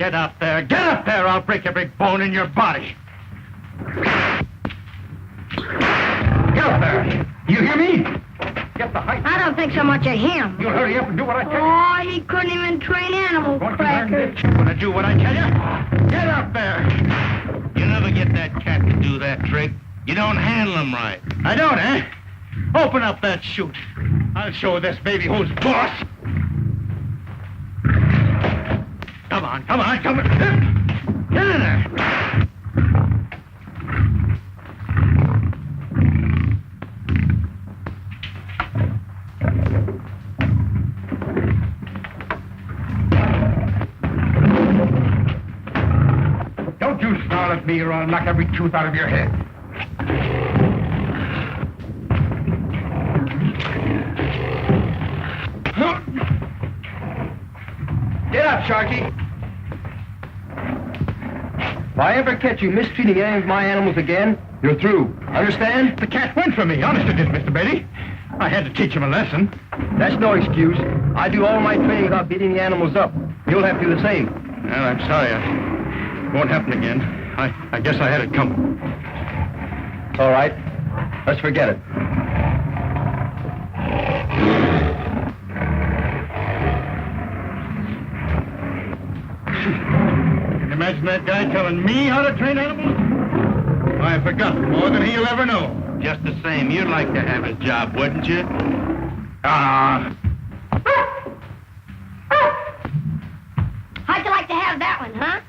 Get up there. Get up there. I'll break every bone in your body. Get up there. You hear me? Get the height. I don't think so much of him. You'll hurry up and do what I tell you. Oh, he couldn't even train animal crackers. You want to do what I tell you? Get up there. You never get that cat to do that trick. You don't handle him right. I don't, eh? Open up that chute. I'll show this baby who's boss. Come on, come on, come on. Get in there. Don't you snarl at me or I'll knock every tooth out of your head. Get up, Sharky. If I ever catch you mistreating any of my animals again, you're through. Understand? The cat went from me. Honest it did, Mr. Beatty. I had to teach him a lesson. That's no excuse. I do all my training without beating the animals up. You'll have to do the same. Well, I'm sorry. It won't happen again. I guess I had it coming. All right. Let's forget it. Can you imagine that guy telling me how to train animals? I forgot more than he'll ever know. Just the same, you'd like to have his job, wouldn't you? Ah. How'd you like to have that one, huh?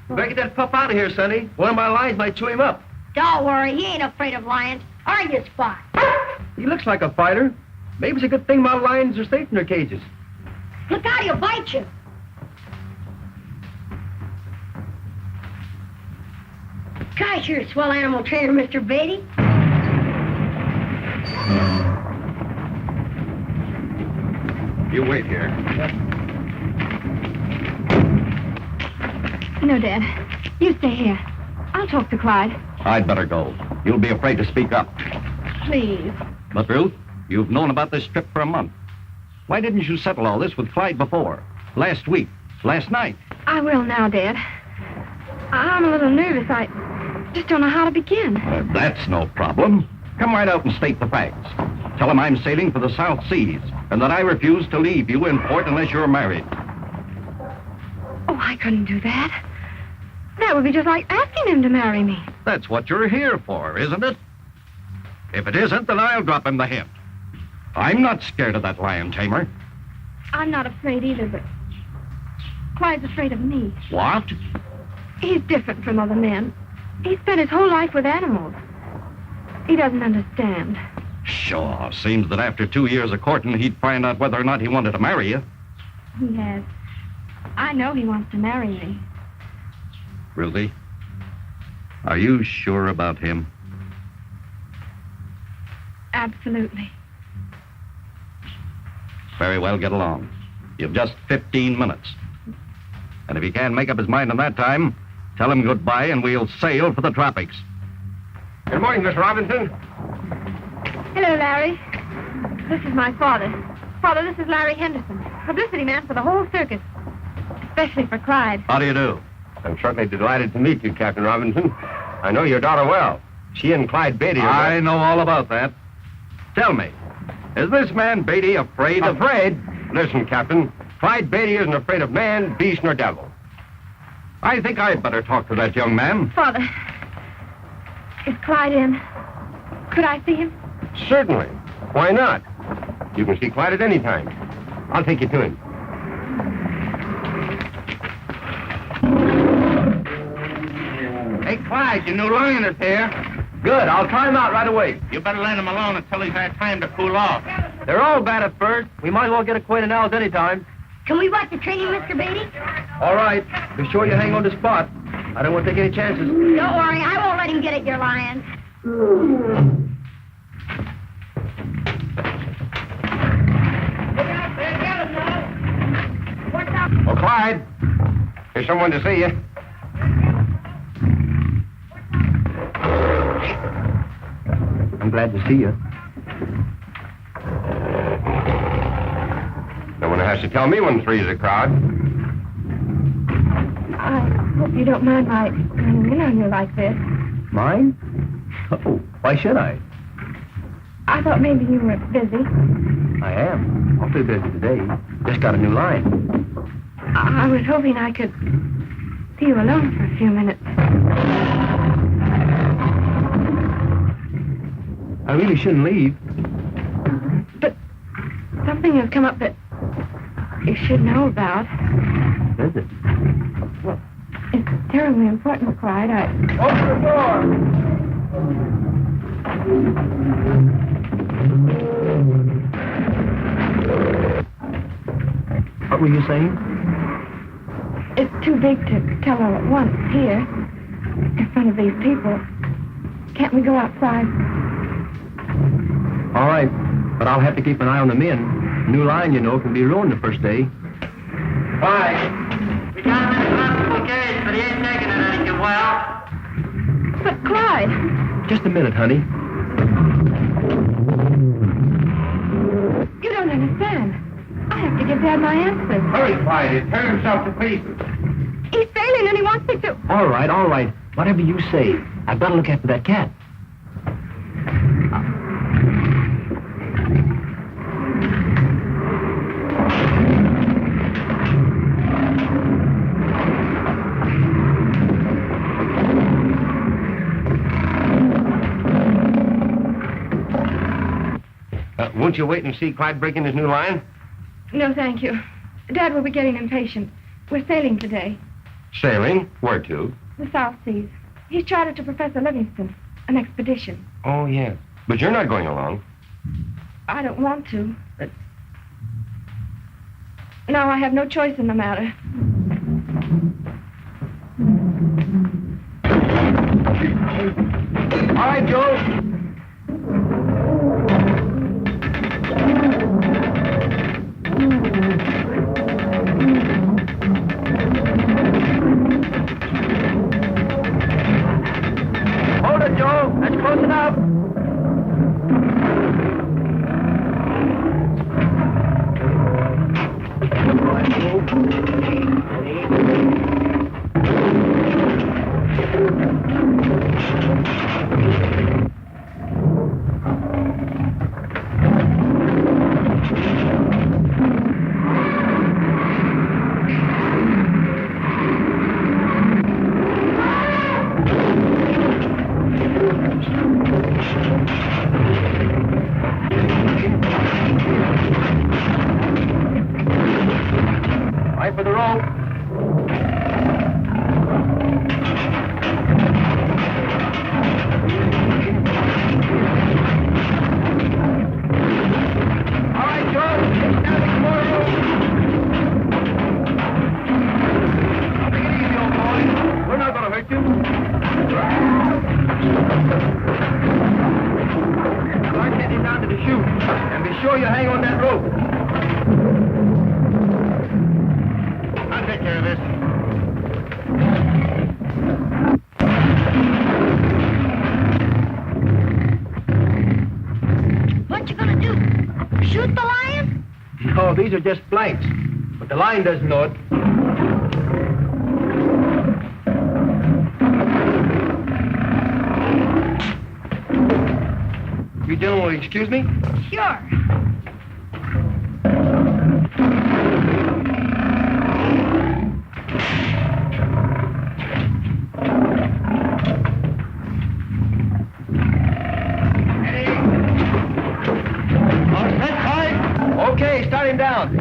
Better get that pup out of here, Sonny. One of my lions might chew him up. Don't worry, he ain't afraid of lions. Or you, Spot. He looks like a fighter. Maybe it's a good thing my lions are safe in their cages. Look out, he'll bite you. Gosh, you're a swell animal trainer, Mr. Beatty. You wait here. No, Dad. You stay here. I'll talk to Clyde. I'd better go. You'll be afraid to speak up. Please. But, Ruth, you've known about this trip for a month. Why didn't you settle all this with Clyde before? Last week? Last night? I will now, Dad. I'm a little nervous. I just don't know how to begin. That's no problem. Come right out and state the facts. Tell him I'm sailing for the South Seas and that I refuse to leave you in port unless you're married. Oh, I couldn't do that. That would be just like asking him to marry me. That's what you're here for, isn't it? If it isn't, then I'll drop him the hint. I'm not scared of that lion tamer. I'm not afraid either, but Clyde's afraid of me. What? He's different from other men. He spent his whole life with animals. He doesn't understand. Sure. Seems that after 2 years of courting, he'd find out whether or not he wanted to marry you. He has. I know he wants to marry me. Ruthie, are you sure about him? Absolutely. Very well, get along. You've just 15 minutes. And if he can't make up his mind in that time, tell him goodbye and we'll sail for the tropics. Good morning, Miss Robinson. Hello, Larry. This is my father. Father, this is Larry Henderson, publicity man for the whole circus. Especially for Clyde. How do you do? I'm certainly delighted to meet you, Captain Robinson. I know your daughter well. She and Clyde Beatty are... I know all about that. Tell me, is this man Beatty afraid of... Afraid? Listen, Captain. Clyde Beatty isn't afraid of man, beast, nor devil. I think I'd better talk to that young man. Father, is Clyde in? Could I see him? Certainly. Why not? You can see Clyde at any time. I'll take you to him. Hey, Clyde, your new lion is here. Good. I'll try him out right away. You better let him alone until he's had time to cool off. They're all bad at first. We might as well get acquainted now as any time. Can we watch the training, Mr. Beatty? All right. Be sure you hang on to Spot. I don't want to take any chances. Don't worry, I won't let him get at your lions. Look out there, get him now. Watch out. Oh, Clyde. There's someone to see you. I'm glad to see you. No one has to tell me when three's a crowd. I hope you don't mind my running in on you like this. Mine? Oh, why should I? I thought maybe you were busy. I am. Awfully busy today. Just got a new line. I was hoping I could see you alone for a few minutes. I really shouldn't leave. But something has come up that you should know about. Is it? Well, it's terribly important, Clyde. Open the door. What were you saying? It's too big to tell all at once here, in front of these people. Can't we go outside? All right, but I'll have to keep an eye on the men. New line, you know, can be ruined the first day. Bye. We got him in a hospital case, but he ain't taking it any too well. But, Clyde, Just a minute, honey. you don't understand. I have to give Dad my answers. Hurry, Clyde. He'll tear himself to pieces. He's failing and he wants me to... All right. Whatever you say. I've got to look after that cat. Won't you wait and see Clyde breaking his new line? No, thank you. Dad will be getting impatient. We're sailing today. Sailing? Where to? The South Seas. He's chartered to Professor Livingston. An expedition. Oh, yeah. But you're not going along. I don't want to, but... Now I have no choice in the matter. All right, Joe. Hold it, Joe. That's close enough. Right for the rope. All right, Joe. Take down the more rope. Take it easy, old boy. We're not going to hurt you. Start getting down to the chute. And be sure you hang on that rope. I'll take care of this. What you gonna do? Shoot the lion? No, these are just blanks. But the line doesn't know it. You gentlemen will excuse me? Sure. Okay, start him down.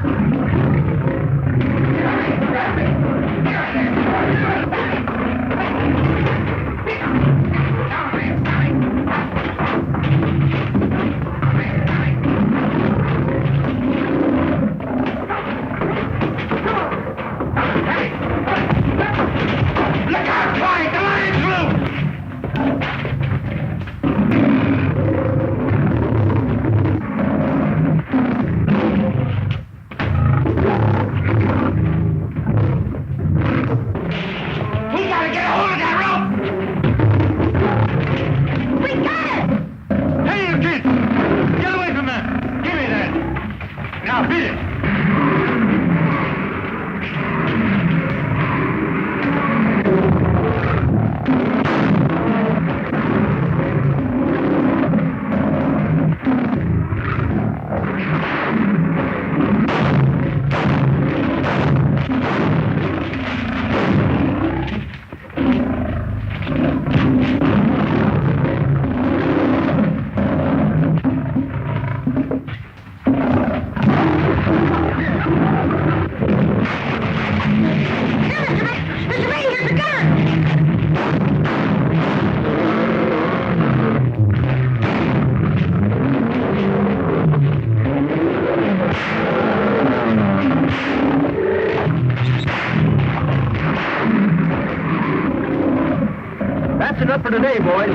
up for today, boys.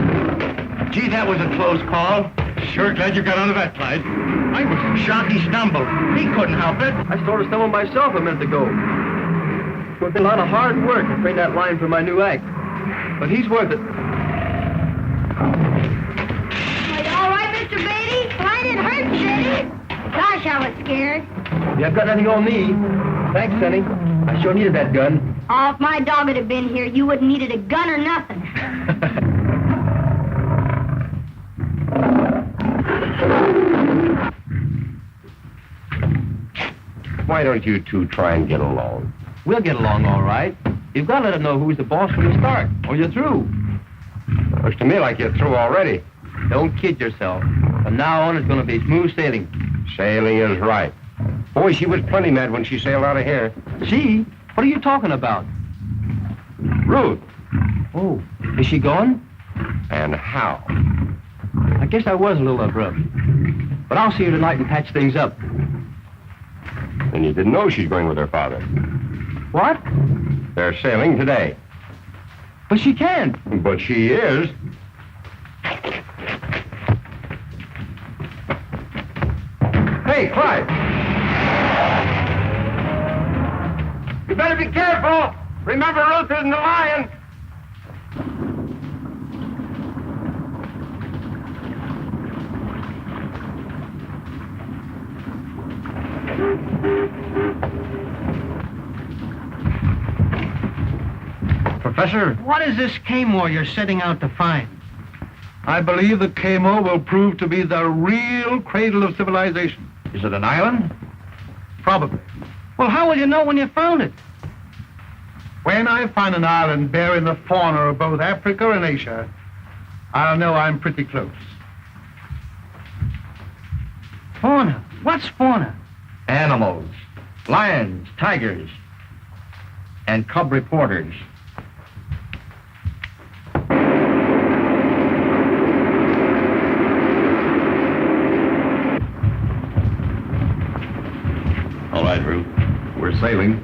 Gee, that was a close call. Sure glad you got out of that, Clyde. I was shocked he stumbled. He couldn't help it. I sort of stumbled myself a minute ago. It's going to be a lot of hard work to train that line for my new act. But he's worth it. Are you all right, Mr. Beatty? Well, I didn't hurt you, did he? Gosh, I was scared. You have got nothing on me. Thanks, Sonny. I sure needed that gun. Oh, if my dog had been here, you wouldn't needed a gun or nothing. Why don't you two try and get along? We'll get along all right. You've got to let him know who's the boss from the start, or you're through. Looks to me like you're through already. Don't kid yourself. From now on, it's going to be smooth sailing. Sailing is right. Boy, she was plenty mad when she sailed out of here. She? What are you talking about? Ruth. Oh, is she gone? And how? I guess I was a little abrupt. But I'll see her tonight and patch things up. And you didn't know she's going with her father. What? They're sailing today. But she can't. But she is. Hey, Clyde. You better be careful. Remember, Ruth isn't a lion. Professor, what is this K-More you're setting out to find? I believe the K-More will prove to be the real cradle of civilization. Is it an island? Probably. Well, how will you know when you found it? When I find an island bearing the fauna of both Africa and Asia, I'll know I'm pretty close. Fauna? What's fauna? Animals. Lions, tigers, and cub reporters. All right, Ruth. We're sailing.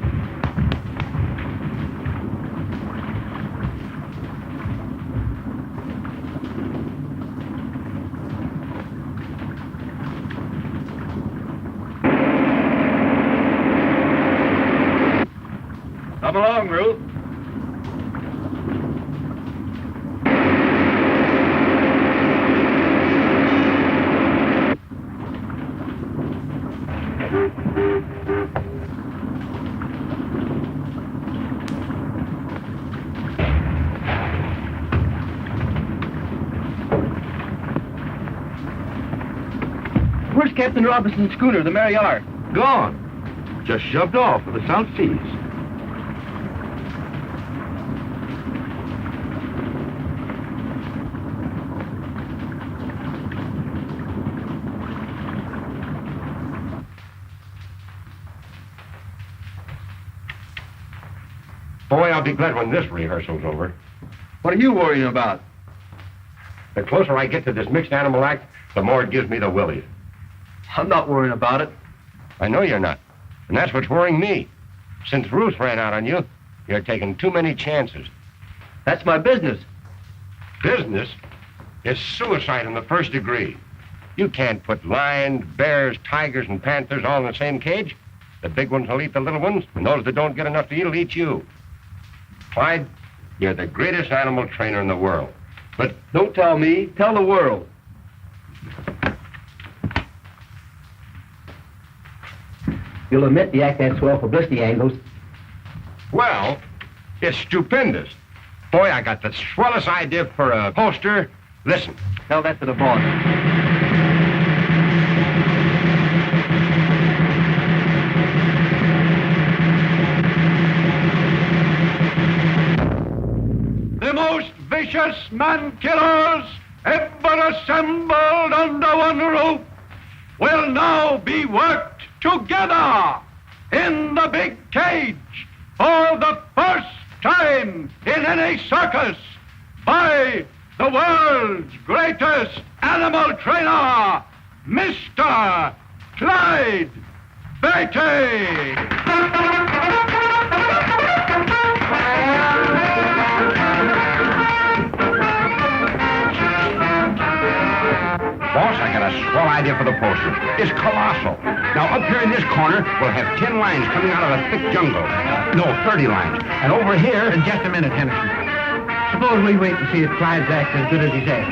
Come along, Ruth. Where's Captain Robinson's schooner, the Mary R? Gone. Just shoved off for the South Seas. Boy, I'll be glad when this rehearsal's over. What are you worrying about? The closer I get to this mixed animal act, the more it gives me the willies. I'm not worrying about it. I know you're not. And that's what's worrying me. Since Ruth ran out on you, you're taking too many chances. That's my business. Business is suicide in the first degree. You can't put lions, bears, tigers, and panthers all in the same cage. The big ones will eat the little ones, and those that don't get enough to eat will eat you. Clyde, you're the greatest animal trainer in the world. But Don't tell me. Tell the world. You'll admit the act has swell publicity angles. well, it's stupendous. Boy, I got the swellest idea for a poster. Listen. Tell that to the boss. The most vicious man-killers ever assembled under one roof will now be worked together in the big cage for the first time in any circus by the world's greatest animal trainer, Mr. Clyde Beatty. swell idea for the poster. It's colossal. Now, up here in this corner, we'll have 10 lines coming out of a thick jungle. No, 30 lines. And over here... Just a minute, Henderson. Suppose we wait and see if Clyde's act as good as he says.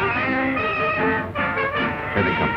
Here they come.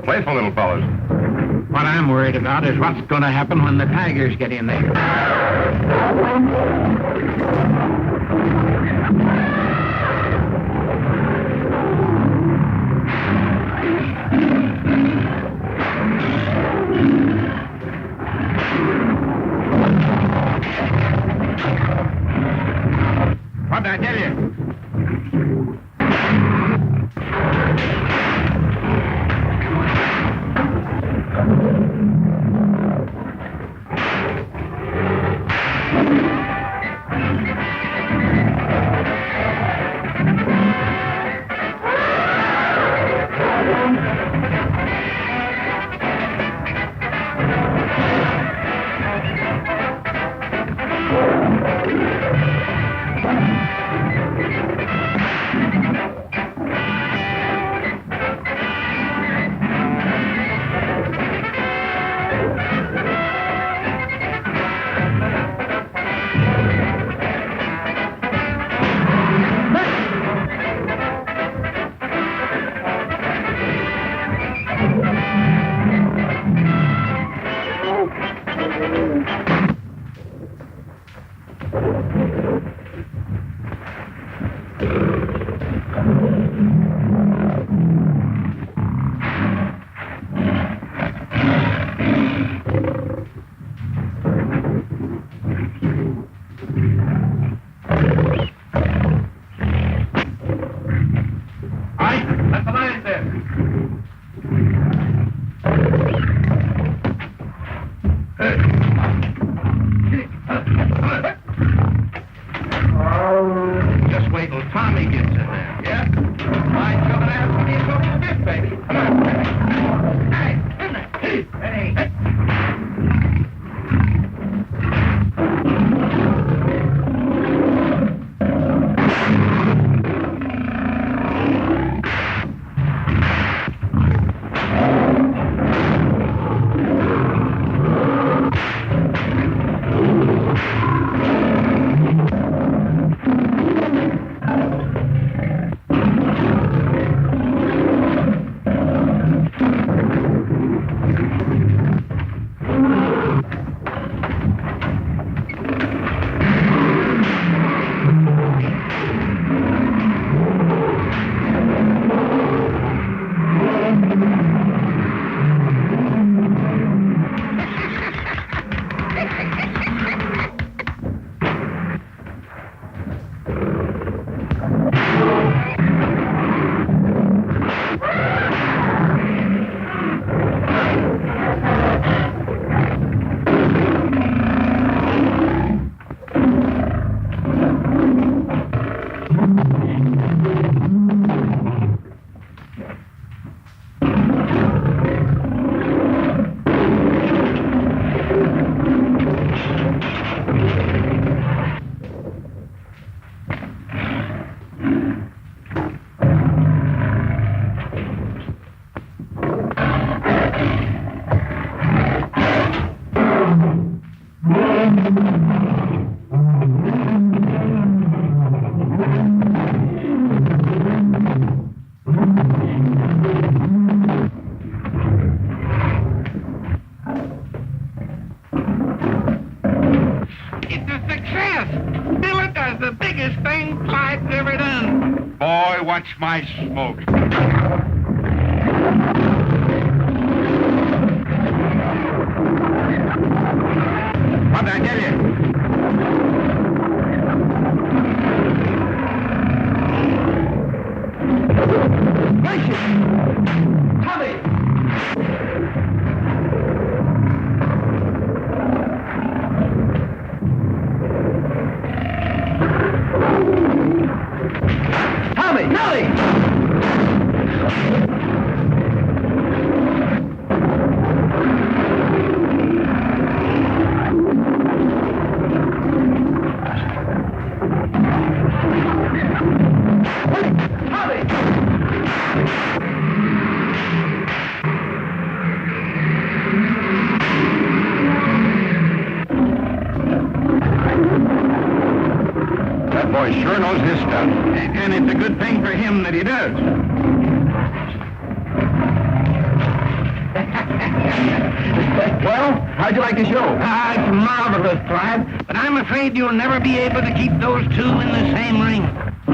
Playful little fellows. What I'm worried about is what's going to happen when the tigers get in there. What did I tell you? the biggest thing Clyde's ever done. Boy, watch my smoke. What'd I tell you? That boy sure knows his stuff. And it's a good thing for him that he does. Well, how'd you like the show? Ah, it's marvelous, Clyde. But I'm afraid you'll never be able to keep those two in the same ring.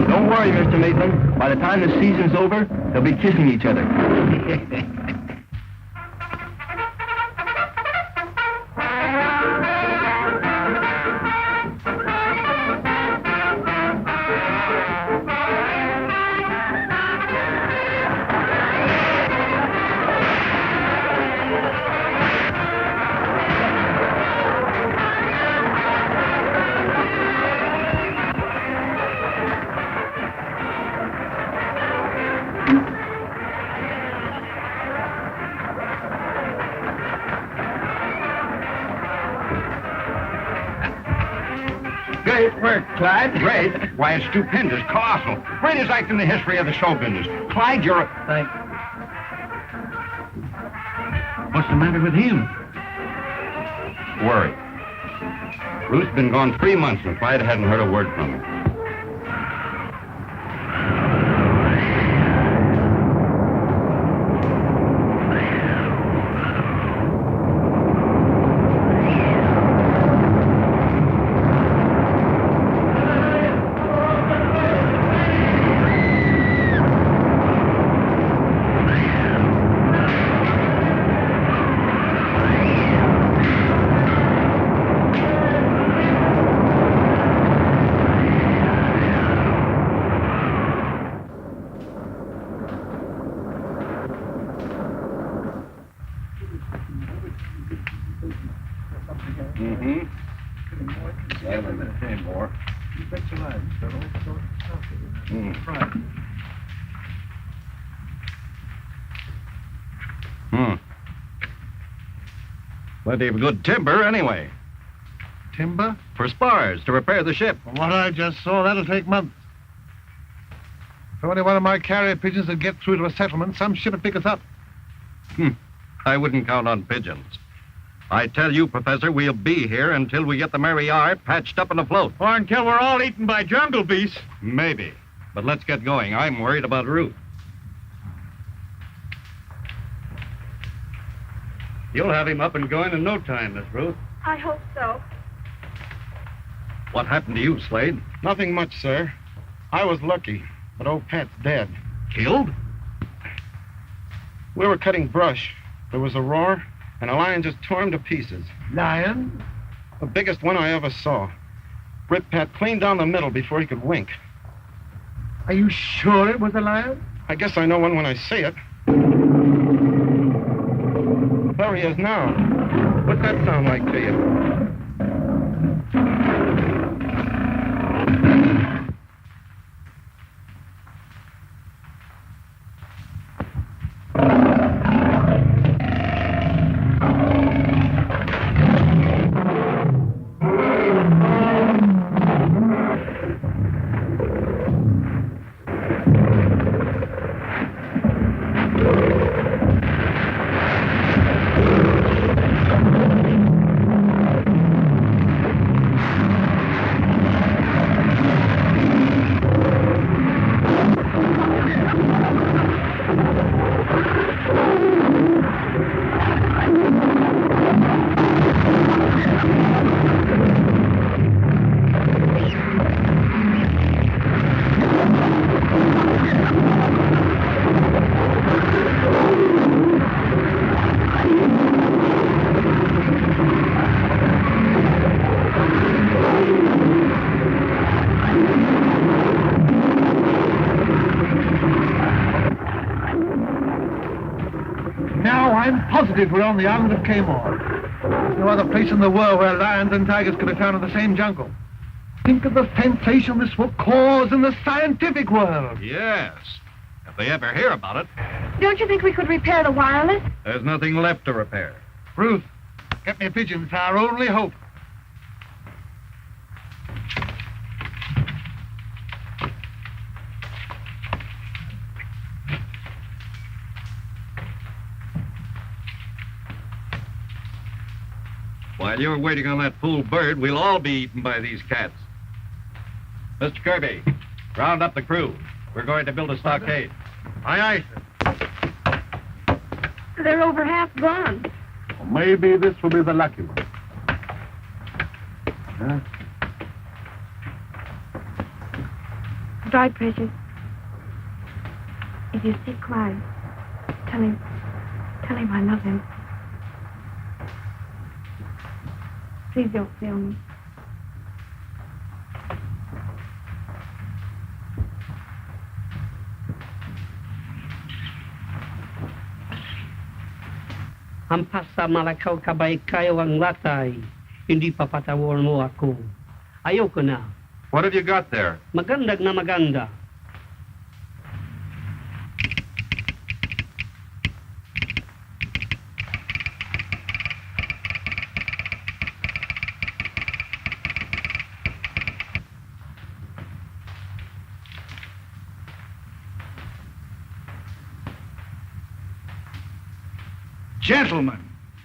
Don't worry, Mr. Maitland. By the time the season's over, they'll be kissing each other. Great work, Clyde. Great? Why, it's stupendous, colossal. Greatest act in the history of the show business. Clyde, you're a... Thanks. What's the matter with him? Worry. Ruth's been gone 3 months, and Clyde hadn't heard a word from her. Plenty of good timber, anyway. Timber? For spars to repair the ship. From what I just saw, that'll take months. If only one of my carrier pigeons would get through to a settlement, some ship would pick us up. I wouldn't count on pigeons. I tell you, Professor, we'll be here until we get the Mary R. patched up and afloat. Or until we're all eaten by jungle beasts. Maybe. But let's get going. I'm worried about Ruth. You'll have him up and going in no time, Miss Ruth. I hope so. What happened to you, Slade? Nothing much, sir. I was lucky, but old Pat's dead. Killed? We were cutting brush. There was a roar, and a lion just tore him to pieces. Lion? The biggest one I ever saw. Ripped Pat clean down the middle before he could wink. Are you sure it was a lion? I guess I know one when I see it. There he is now. What's that sound like to you? I'm positive we're on the island of Kamor. There's no other place in the world where lions and tigers could have found in the same jungle. Think of the sensation this will cause in the scientific world. Yes, if they ever hear about it. Don't you think we could repair the wireless? There's nothing left to repair. Ruth, get me a pigeon. It's our only hope. While you're waiting on that fool bird, we'll all be eaten by these cats. Mr. Kirby, round up the crew. We're going to build a stockade. Aye, aye, sir. They're over half gone. Maybe this will be the lucky one. Huh? Dry, Precious. If you see Clyde, tell him I love him. Please don't fail me. Hampasa malakaw kabay kayo ang latay. Hindi pa patawar mo ako. Ayoko na. What have you got there? Magandag na maganda. Gentlemen,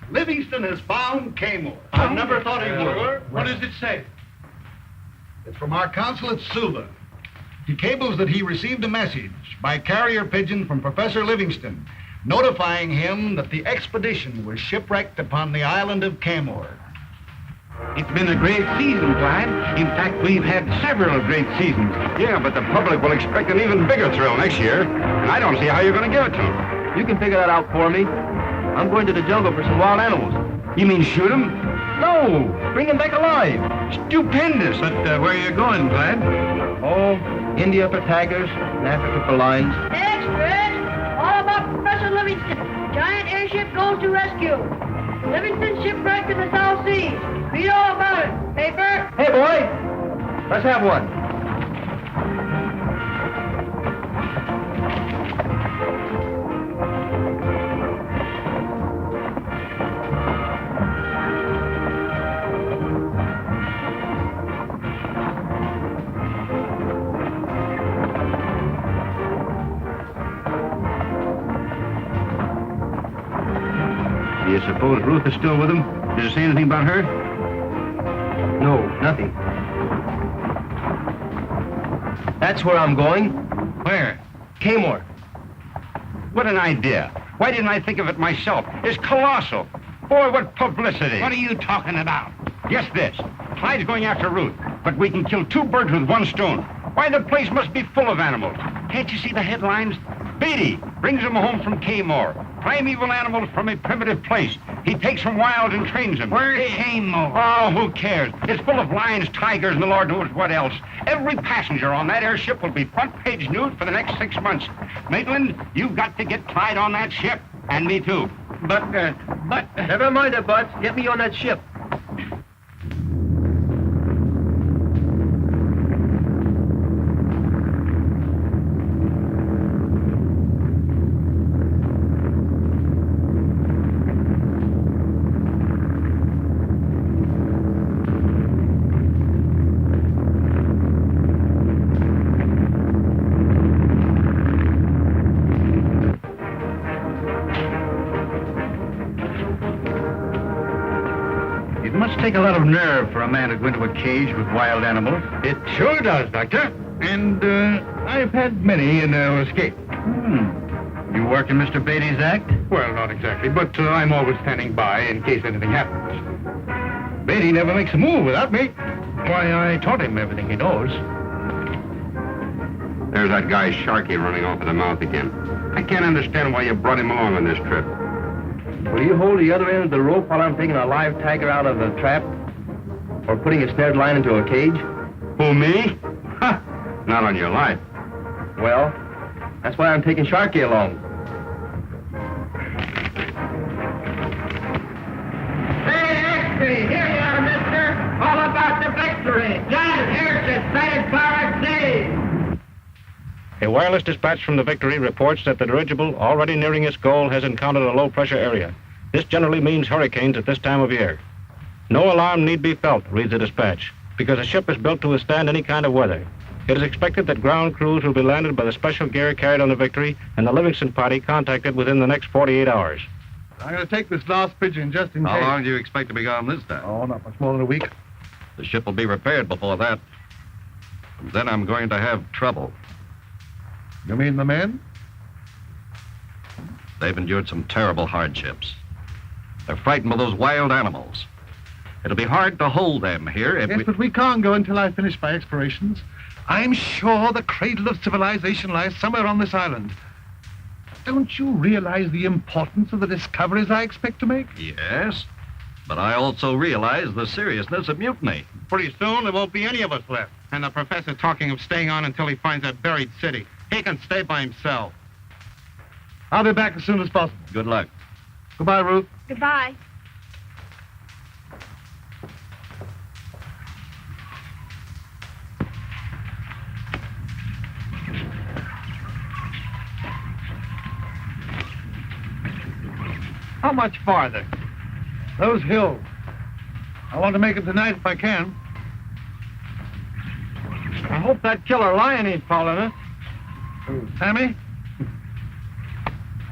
Livingston has found Kamor. I never thought he would. What does it say? It's from our consul at Suva. He cables that he received a message by carrier pigeon from Professor Livingston, notifying him that the expedition was shipwrecked upon the island of Kamor. It's been a great season, Clyde. In fact, we've had several great seasons. Yeah, but the public will expect an even bigger thrill next year, and I don't see how you're going to give it to them. You can figure that out for me. I'm going to the jungle for some wild animals. You mean shoot them? No, bring them back alive. Stupendous. But where are you going, Clyde? Oh, India for tigers, and Africa for lions. Extra! All about Professor Livingston. Giant airship goes to rescue. Livingston shipwrecked in the South Seas. Read all about it. Paper? Hey, boy, let's have one. Do you suppose Ruth is still with him? Did you say anything about her? No, nothing. That's where I'm going. Where? Kamor. What an idea. Why didn't I think of it myself? It's colossal. Boy, what publicity. What are you talking about? Guess this. Clyde's going after Ruth, but we can kill two birds with one stone. Why, the place must be full of animals. Can't you see the headlines? Beatty brings them home from Kamor. Primeval animals from a primitive place. He takes them wild and trains them. Where's Kamor? Oh, who cares? It's full of lions, tigers, and the Lord knows what else. Every passenger on that airship will be front-page news for the next 6 months. Maitland, you've got to get Clyde on that ship. And me, too. But... Never mind it, Butts. Get me on that ship. Take a lot of nerve for a man to go into a cage with wild animals. It sure does, Doctor. And I've had many in escape. You work in Mr. Beatty's act? Well, not exactly, but I'm always standing by in case anything happens. Beatty never makes a move without me. Why, I taught him everything he knows. There's that guy Sharkey running off at the mouth again. I can't understand why you brought him along on this trip. Will you hold the other end of the rope while I'm taking a live tiger out of a trap? Or putting a snared line into a cage? Who, me? Ha! Not on your life. Well, that's why I'm taking Sharkey along. victory! Giant airship sighted far sea! A wireless dispatch from the Victory reports that the dirigible, already nearing its goal, has encountered a low-pressure area. This generally means hurricanes at this time of year. No alarm need be felt, reads the dispatch, because the ship is built to withstand any kind of weather. It is expected that ground crews will be landed by the special gear carried on the Victory and the Livingston party contacted within the next 48 hours. I'm going to take this last pigeon just in case. How long do you expect to be gone this time? Oh, not much more than a week. The ship will be repaired before that. And then I'm going to have trouble. You mean the men? They've endured some terrible hardships. They're frightened by those wild animals. It'll be hard to hold them here if Yes, but we can't go until I finish my explorations. I'm sure the cradle of civilization lies somewhere on this island. Don't you realize the importance of the discoveries I expect to make? Yes, but I also realize the seriousness of mutiny. Pretty soon, there won't be any of us left. And the professor talking of staying on until he finds that buried city. He can stay by himself. I'll be back as soon as possible. Good luck. Goodbye, Ruth. Goodbye. How much farther? Those hills. I want to make it tonight if I can. I hope that killer lion ain't following us. Who, Sammy?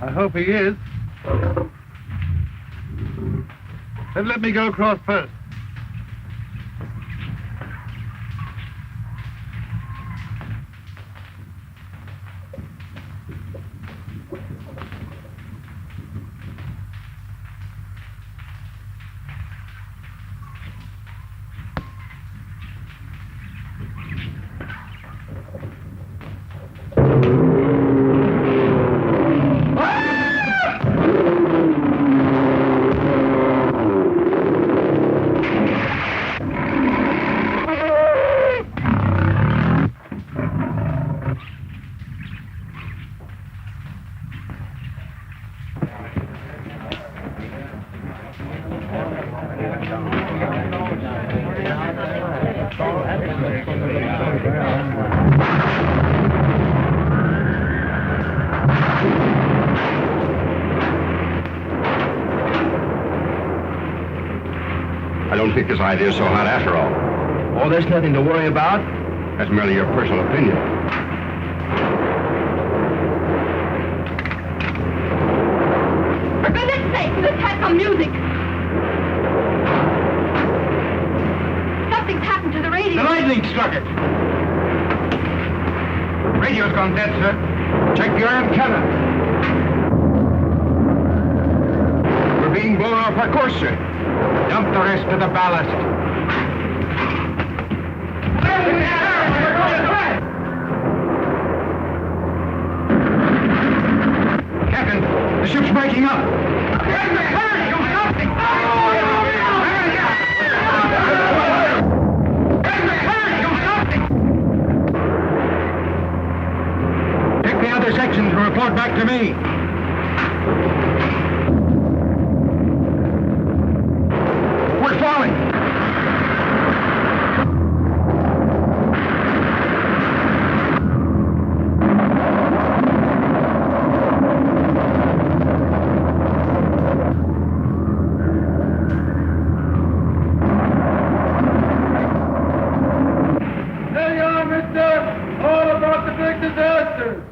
I hope he is. Then let me go across first. I don't think this idea is so hot after all. Oh, there's nothing to worry about. That's merely your personal opinion. For goodness sake, let's have some music. Something's happened to the radio. The lightning struck it. Radio's gone dead, sir. Check your antenna. We're being blown off our course, sir. Dump the rest of the ballast. Captain, the ship's breaking up. Take the other sections and report back to me. We're falling. There you are, mister. All about the big disaster.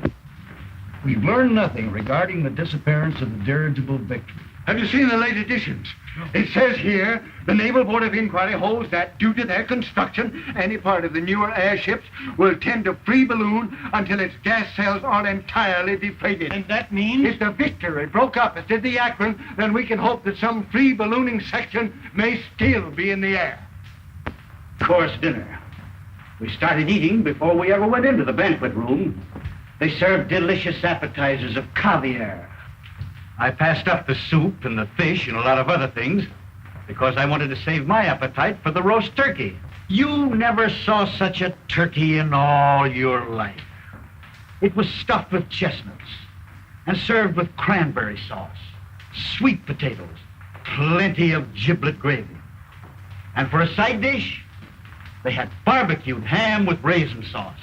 We've learned nothing regarding the disappearance of the dirigible Victory. Have you seen the late editions? It says here, the Naval Board of Inquiry holds that due to their construction, any part of the newer airships will tend to free balloon until its gas cells are entirely deflated. And that means? If the Victory broke up as did the Akron, then we can hope that some free ballooning section may still be in the air. Course dinner. We started eating before we ever went into the banquet room. They served delicious appetizers of caviar. I passed up the soup and the fish and a lot of other things because I wanted to save my appetite for the roast turkey. You never saw such a turkey in all your life. It was stuffed with chestnuts and served with cranberry sauce, sweet potatoes, plenty of giblet gravy. And for a side dish, They had barbecued ham with raisin sauce.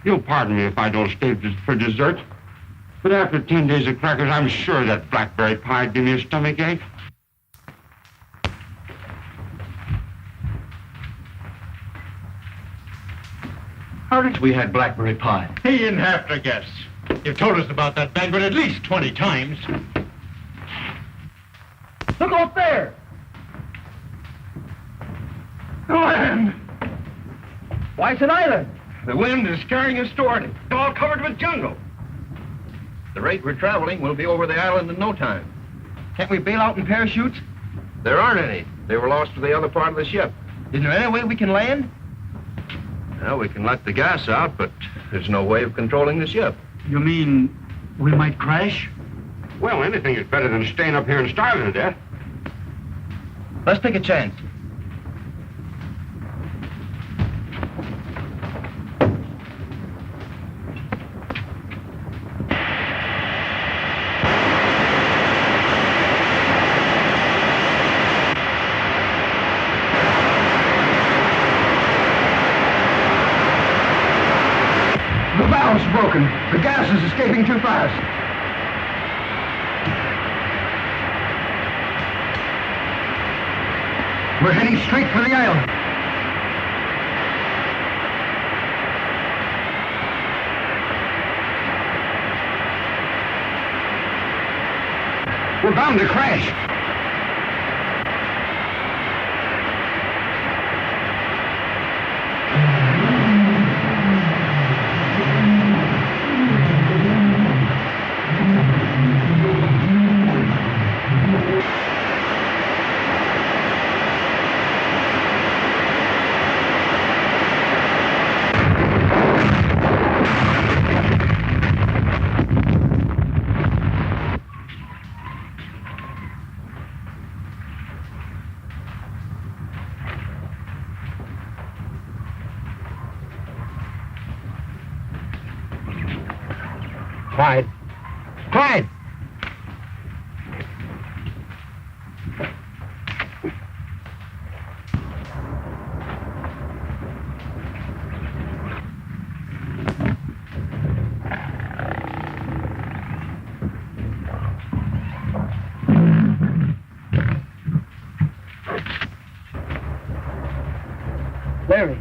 You'll pardon me if I don't stay for dessert, but after 10 days of crackers, I'm sure that blackberry pie would give me a stomach ache. How did we had blackberry pie? He didn't have to guess. You've told us about that banquet at least 20 times. Look off there! The land! Why, it's an island. The wind is carrying us toward it. It's all covered with jungle. The rate we're traveling, we'll be over the island in no time. Can't we bail out in parachutes? There aren't any. They were lost to the other part of the ship. Isn't there any way we can land? Well, we can let the gas out, but there's no way of controlling the ship. You mean we might crash? Well, anything is better than staying up here and starving to death. Let's take a chance. The valve's broken. The gas is escaping too fast. We're heading straight for the island. We're bound to crash. Clyde. Clyde! Larry.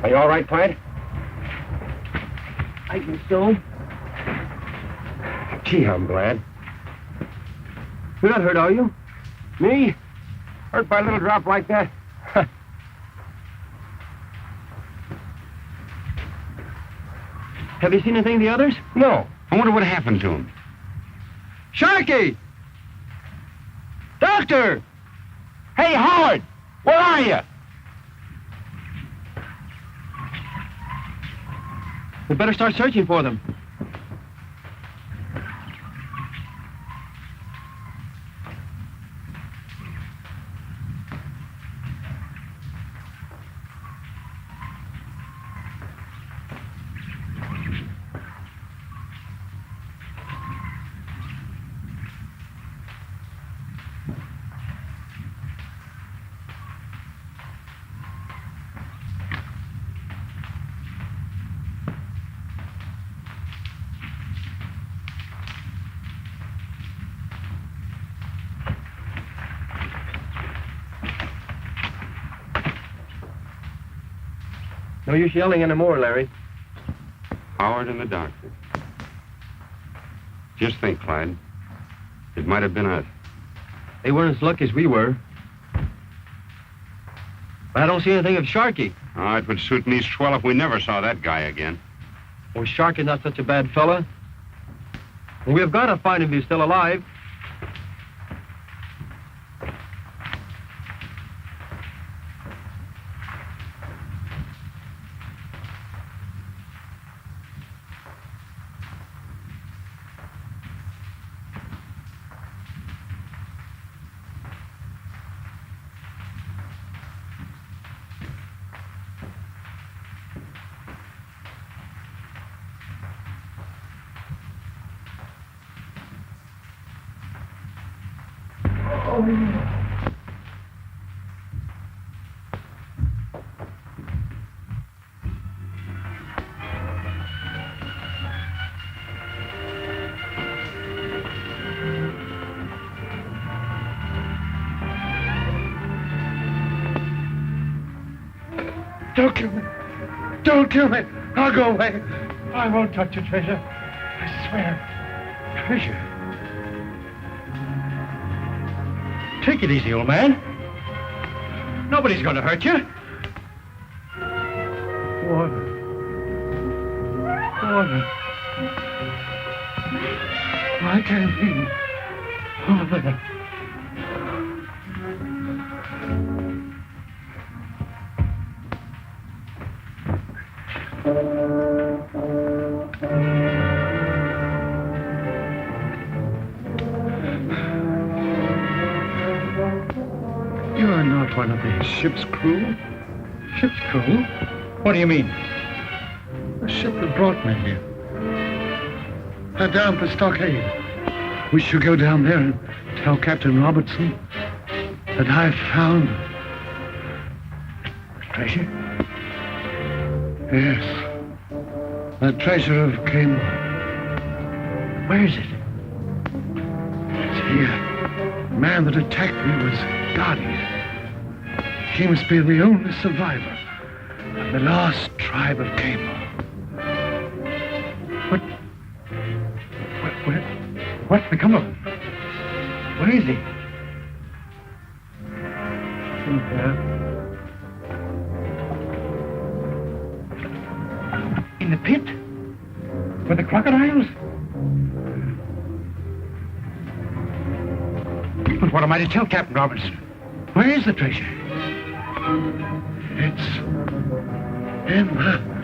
Are you all right, Clyde? I guess so. Gee, I'm glad. You're not hurt, are you? Me? Hurt by a little drop like that? Have you seen anything of the others? No. I wonder what happened to him. Sharky! Doctor! Hey, Howard! Where are you? We better start searching for them. No use yelling anymore, Larry. Howard and the doctor. Just think, Clyde. It might have been us. They weren't as lucky as we were. But I don't see anything of Sharky. Oh, it would suit me swell if we never saw that guy again. Well, Sharky's not such a bad fella. And we've got to find him if he's still alive. Don't kill me. Don't kill me. I'll go away. I won't touch your treasure. I swear. Treasure? Take it easy, old man. Nobody's going to hurt you. Water. Water. I can't see. Over there. You are not one of the ship's crew? Ship's crew? What do you mean? The ship that brought me here. They're down at the stockade. We shall go down there and tell Captain Robertson that I've found Treasure? Yes. The treasure of Cayman. Where is it? It's here. The man that attacked me was Gotti. He must be the only survivor of the last tribe of Cayman. What's become of him? Where is he? In the pit? With the crocodiles? But what am I to tell Captain Robertson? Where is the treasure? It's in the...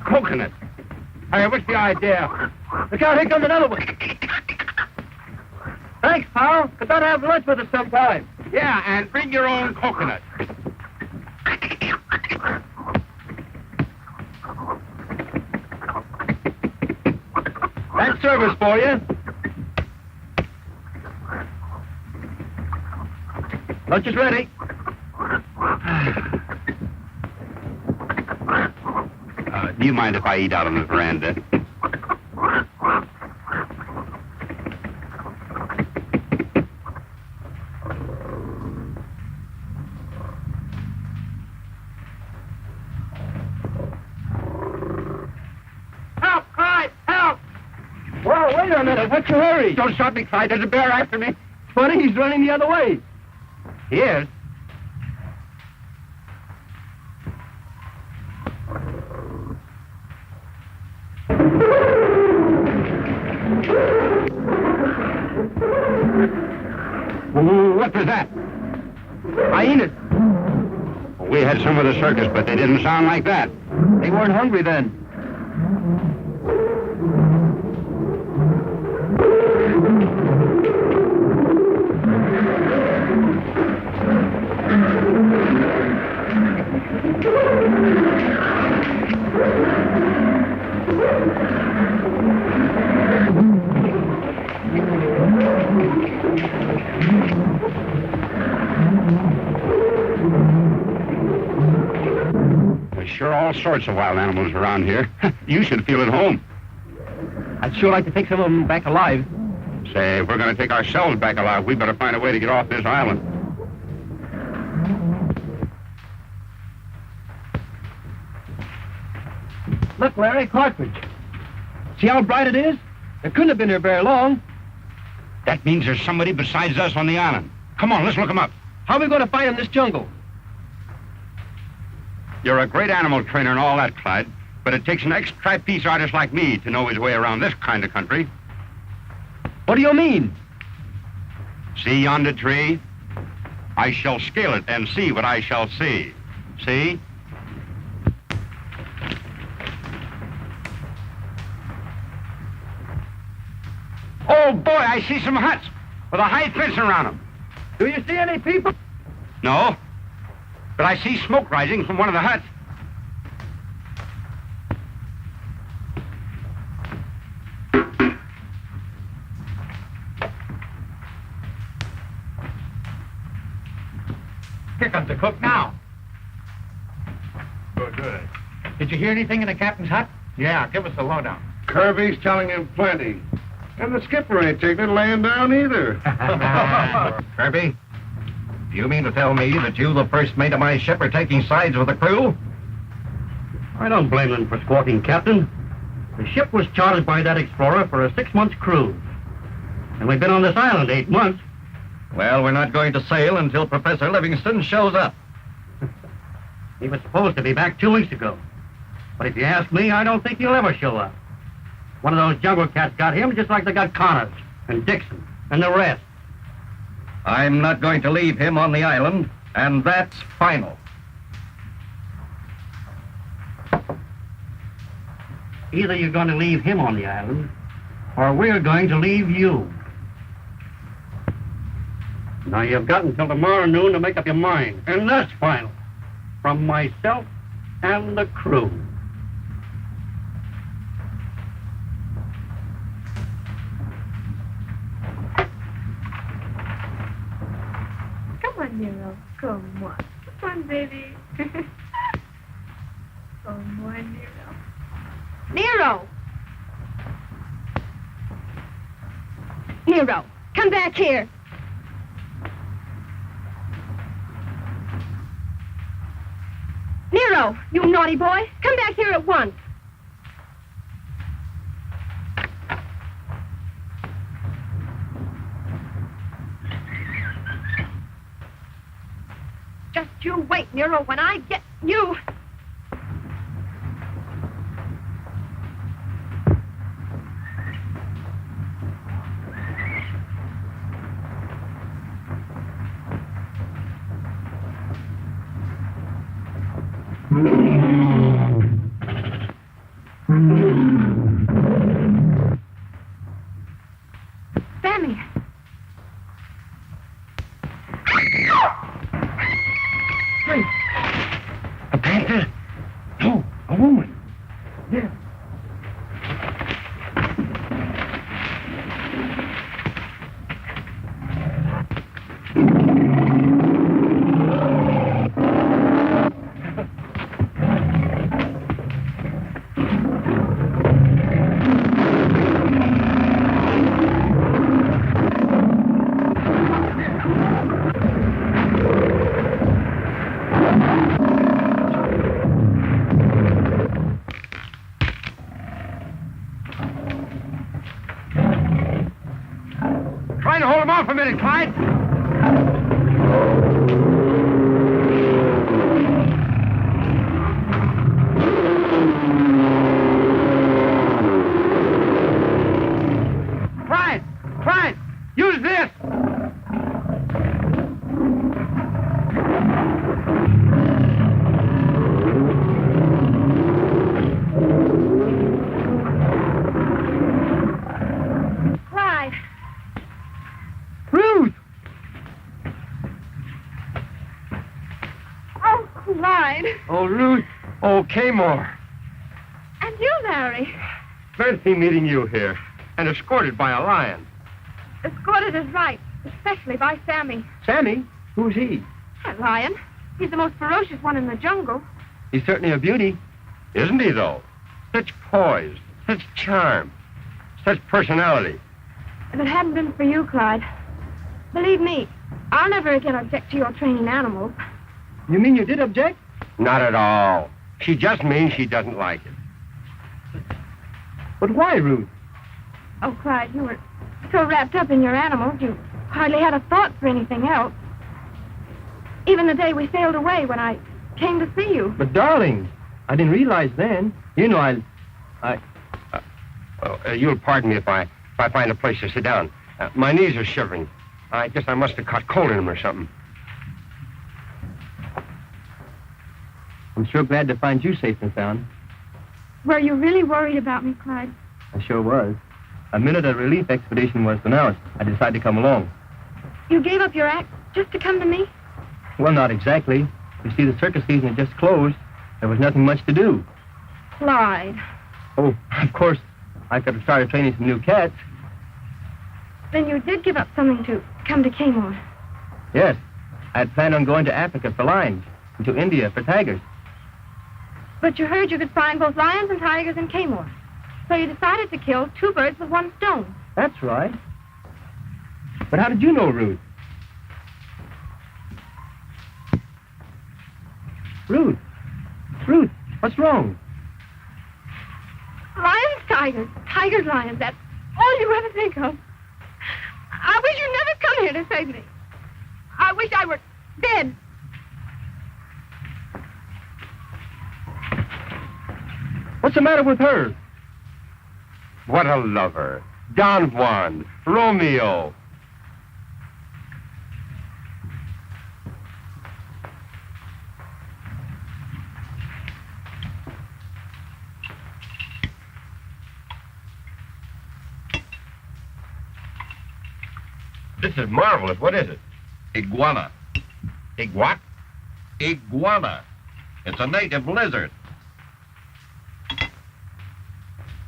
Coconut. Hey, what's the idea? Look out, here comes another one. Thanks, pal. Come down and have lunch with us sometime. Yeah, and bring your own coconut. That's service for you. Lunch is ready. Do you mind if I eat out on the veranda? Help, Clyde, help! Whoa, wait a minute. What's your hurry? Don't stop me, Clyde. There's a bear after me. Funny, he's running the other way. He is. What was that? Hyenas. We had some of the circus, but they didn't sound like that. They weren't hungry then. There's sure all sorts of wild animals around here. You should feel at home. I'd sure like to take some of them back alive. Say, if we're going to take ourselves back alive, we better find a way to get off this island. Look, Larry, cartridge. See how bright it is? It couldn't have been here very long. That means there's somebody besides us on the island. Come on, let's look him up. How are we going to find him in this jungle? You're a great animal trainer and all that, Clyde, but it takes an ex-trapeze artist like me to know his way around this kind of country. What do you mean? See yonder tree? I shall scale it and see what I shall see. See? Oh, boy, I see some huts with a high fence around them. Do you see any people? No, but I see smoke rising from one of the huts. Here comes the cook now. Good. Did you hear anything in the captain's hut? Yeah, give us the lowdown. Kirby's telling him plenty. And the skipper ain't taking it laying down either. Kirby, do you mean to tell me that you, the first mate of my ship, are taking sides with the crew? I don't blame them for squawking, Captain. The ship was chartered by that explorer for a 6-month cruise. And we've been on this island 8 months. Well, we're not going to sail until Professor Livingston shows up. He was supposed to be back 2 weeks ago. But if you ask me, I don't think he'll ever show up. One of those jungle cats got him just like they got Connors and Dixon and the rest. I'm not going to leave him on the island, and that's final. Either you're going to leave him on the island, or we're going to leave you. Now, you've got until tomorrow noon to make up your mind, and that's final. From myself and the crew. Come on, Nero. Come on. Come on, baby. Come on, Nero. Nero! Nero, come back here. Nero, you naughty boy. Come back here at once. Just you wait, Nero, when I get you. Sammy. Wait. A panther? No, a woman. Yeah. Trying to hold him off a minute, Clyde. Clyde, use this. Clyde. Ruth. Oh, Clyde. Oh, Ruth. Oh, Kamor. And you, Larry. Fancy meeting you here, and escorted by a lion. Escorted is right, especially by Sammy. Sammy? Who's he? That lion. He's the most ferocious one in the jungle. He's certainly a beauty. Isn't he, though? Such poise, such charm, such personality. If it hadn't been for you, Clyde, believe me, I'll never again object to your training animals. You mean you did object? Not at all. She just means she doesn't like it. But why, Ruth? Oh, Clyde, you were so wrapped up in your animals, you hardly had a thought for anything else. Even the day we sailed away when I came to see you. But, darling, I didn't realize then. You know, You'll pardon me if I find a place to sit down. My knees are shivering. I guess I must have caught cold in them or something. I'm sure glad to find you safe and sound. Were you really worried about me, Clyde? I sure was. The minute a relief expedition was announced, I decided to come along. You gave up your act just to come to me? Well, not exactly. You see, the circus season had just closed. There was nothing much to do. Clyde. Oh, of course, I could have started training some new cats. Then you did give up something to come to Kmart. Yes, I had planned on going to Africa for lions and to India for tigers. But you heard you could find both lions and tigers in Kmart. So you decided to kill 2 birds with 1 stone. That's right. But how did you know, Ruth? Ruth, what's wrong? Lions, tigers. Tigers, lions. That's all you ever think of. I wish you'd never come here to save me. I wish I were dead. What's the matter with her? What a lover. Don Juan, Romeo. This is marvelous. What is it? Iguana. What? Iguana. It's a native lizard.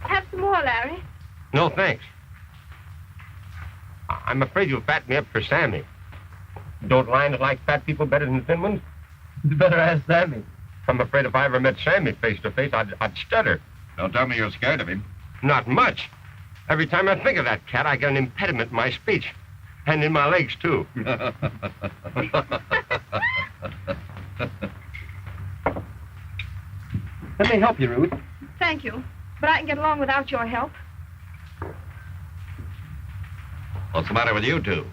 Have some more, Larry. No, thanks. I'm afraid you'll fatten me up for Sammy. Don't lions like fat people better than thin ones? You better ask Sammy. I'm afraid if I ever met Sammy face to face, I'd stutter. Don't tell me you're scared of him. Not much. Every time I think of that cat, I get an impediment in my speech. And in my legs, too. Let me help you, Ruth. Thank you. But I can get along without your help. What's the matter with you two?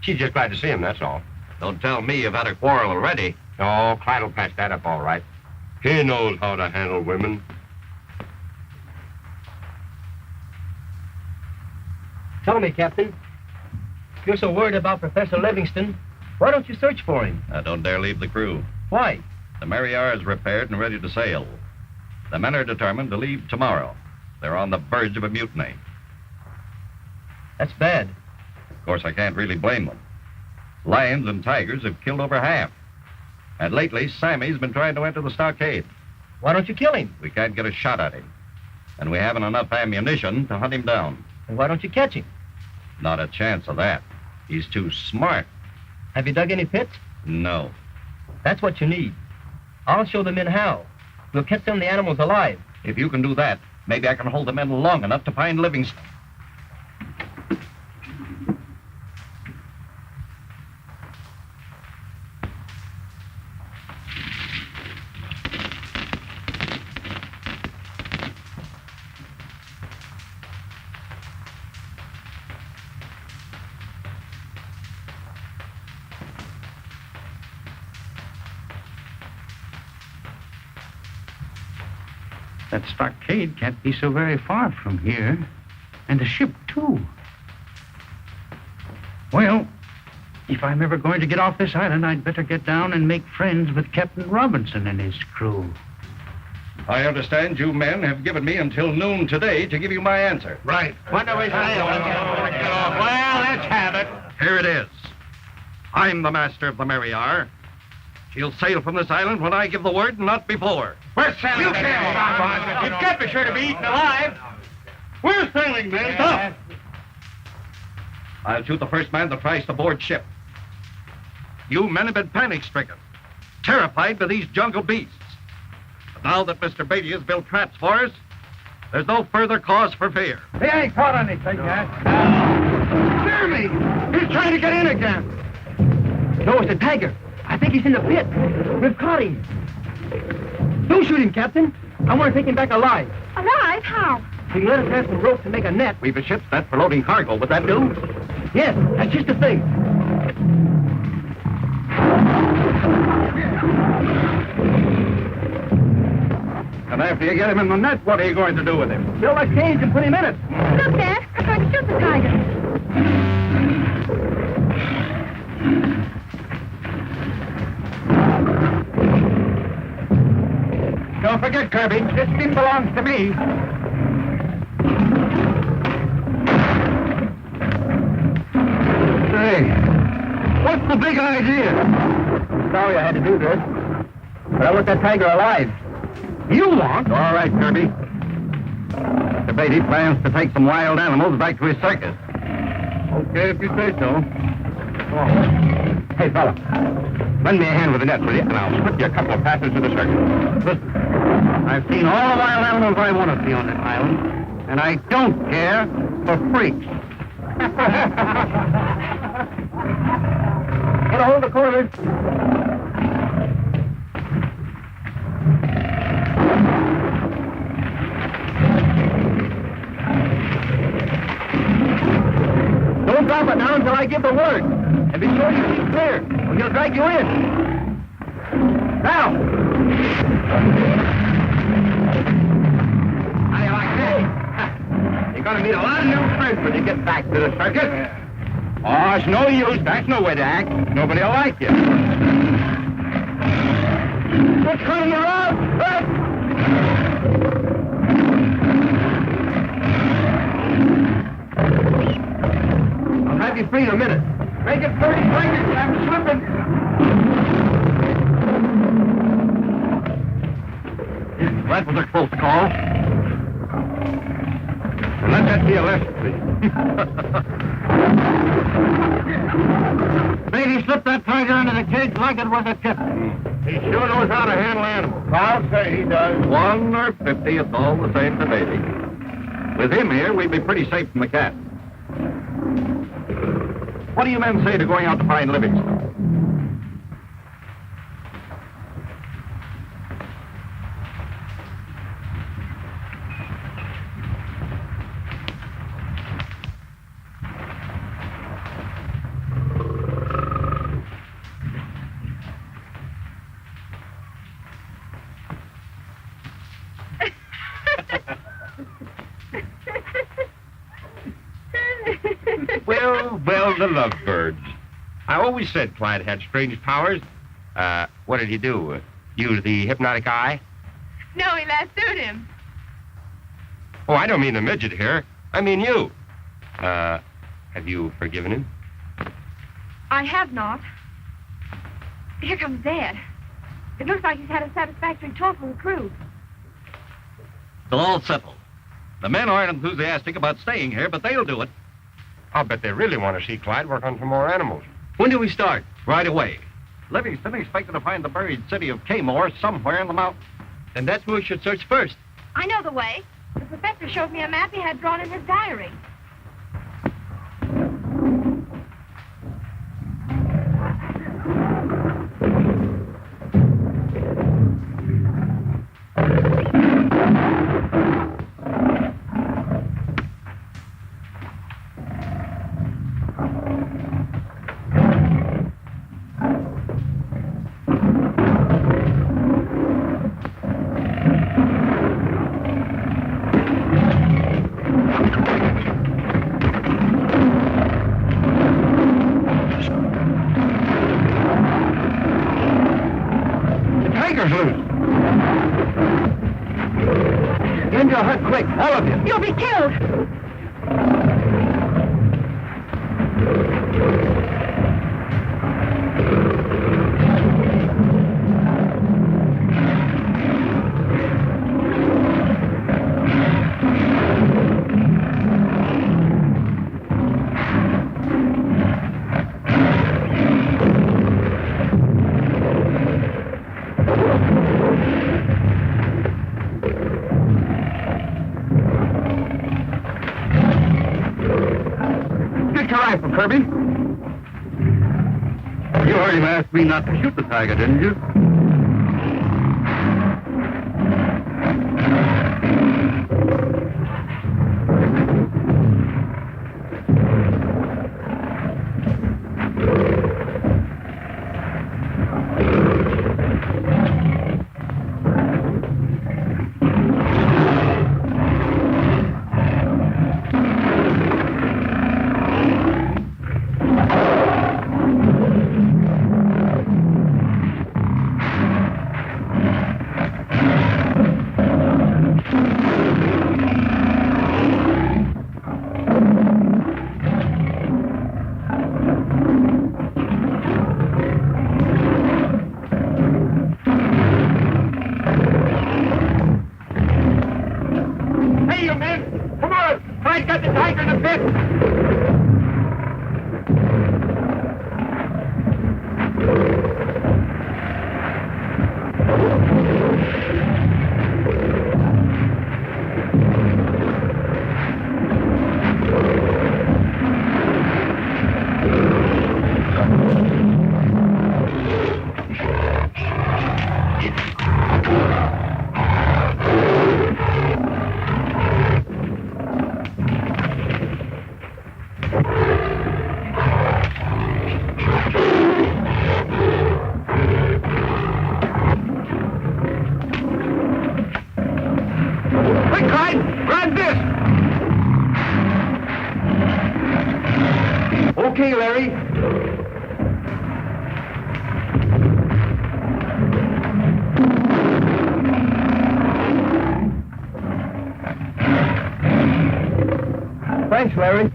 She's just glad to see him, that's all. Don't tell me you've had a quarrel already. Oh, Clyde will patch that up all right. He knows how to handle women. Tell me, Captain. If you're so worried about Professor Livingston, why don't you search for him? I don't dare leave the crew. Why? The Mary R. is repaired and ready to sail. The men are determined to leave tomorrow. They're on the verge of a mutiny. That's bad. Of course, I can't really blame them. Lions and tigers have killed over half. And lately, Sammy's been trying to enter the stockade. Why don't you kill him? We can't get a shot at him. And we haven't enough ammunition to hunt him down. And why don't you catch him? Not a chance of that. He's too smart. Have you dug any pits? No. That's what you need. I'll show the men how. We'll catch some of the animals alive. If you can do that, maybe I can hold the men long enough to find Livingston. That stockade can't be so very far from here. And the ship, too. Well, if I'm ever going to get off this island, I'd better get down and make friends with Captain Robinson and his crew. I understand you men have given me until noon today to give you my answer. Right. When do we sail? Well, let's have it. Here it is. I'm the master of the Mary R. She'll sail from this island when I give the word, not before. We're sailing. You can't stop us. You can't be sure to be eaten alive. We're sailing, men. Stop! I'll shoot the first man that tries to board ship. You men have been panic-stricken, terrified by these jungle beasts. But now that Mr. Beatty has built traps for us, there's no further cause for fear. He ain't caught anything yet. Hear me! He's trying to get in again. No, it's a tiger. I think he's in the pit. We've caught him. Don't shoot him, Captain. I want to take him back alive. Alive? How? If you let us have some rope to make a net. We've a ship's net for loading cargo. Would that do? Yes, that's just the thing. And after you get him in the net, what are you going to do with him? Build a cage and put him in it. Look, Dad. I'm going to shoot the tiger. Don't forget, Kirby, this thing belongs to me. Say, what's the big idea? sorry I had to do this, but I want that tiger alive. You want? All right, Kirby. Mr. Beatty plans to take some wild animals back to his circus. Okay, if you say so. Hey, fella, lend me a hand with the net, will you? And I'll slip you a couple of passes to the circus. Listen, I've seen all the wild animals I want to see on this island, and I don't care for freaks. Get a hold of quarters. Don't drop it now until I give the word. And be sure you keep clear, or he'll drag you in. Now! How do you like that? You're going to meet a lot of new friends when you get back to the circus. Oh, it's no use. That's no way to act. Nobody will like you. What's coming around? I'll have you free in a minute. Make it 30 seconds. I'm slipping. That was a close call. And let that be a lesson to you. Beatty slipped that tiger into the cage like it was a tip. He sure knows how to handle animals. I'll say he does. 1 or 50, it's all the same to Beatty. With him here, we'd be pretty safe from the cat. What do you men say to going out to find Livingston? Well, the lovebirds. I always said Clyde had strange powers. What did he do? Use the hypnotic eye? No, he lassoed him. Oh, I don't mean the midget here. I mean you. Have you forgiven him? I have not. Here comes Dad. It looks like he's had a satisfactory talk with the crew. It's all settled. The men aren't enthusiastic about staying here, but they'll do it. I'll bet they really want to see Clyde work on some more animals. When do we start? Right away. Livingston expected to find the buried city of Kamor somewhere in the mountains. Then that's where we should search first. I know the way. The professor showed me a map he had drawn in his diary. Get into a hut quick, all of you. You'll be killed. Kirby? You heard him ask me not to shoot the tiger, didn't you? Okay, Larry. Thanks, Larry.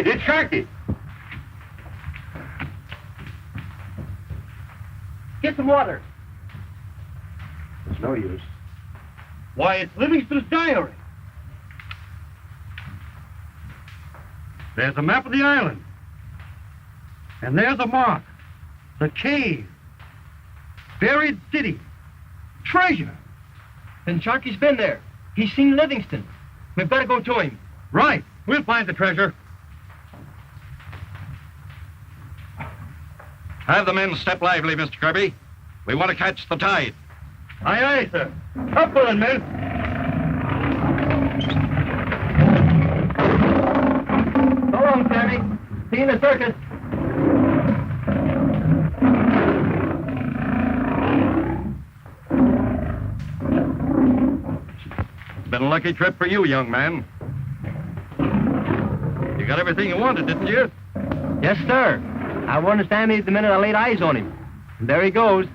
It's Sharky. Get some water. It's no use. Why, it's Livingston's diary. There's a map of the island. And there's a mark. The cave. Buried city. Treasure. Then Sharky's been there. He's seen Livingston. We've got to go to him. Right. We'll find the treasure. Have the men step lively, Mr. Kirby. We want to catch the tide. Aye, aye, sir. Up with it, men. So long, Sammy. See you in the circus. Been a lucky trip for you, young man. You got everything you wanted, didn't you? Yes, sir. I warned Sammy the minute I laid eyes on him. And there he goes.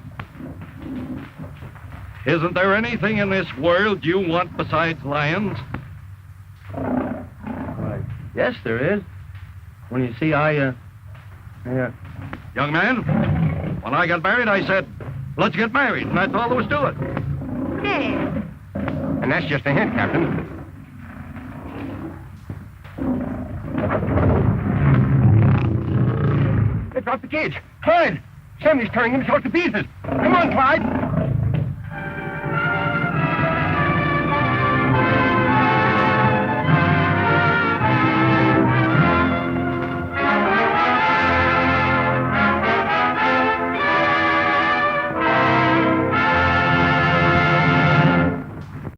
Isn't there anything in this world you want besides lions? Why, yes, there is. When you see, Young man, when I got married, I said, let's get married, and that's all there was to it. Dad. And that's just a hint, Captain. They dropped the cage. Clyde! Sammy's tearing himself to pieces. Come on, Clyde.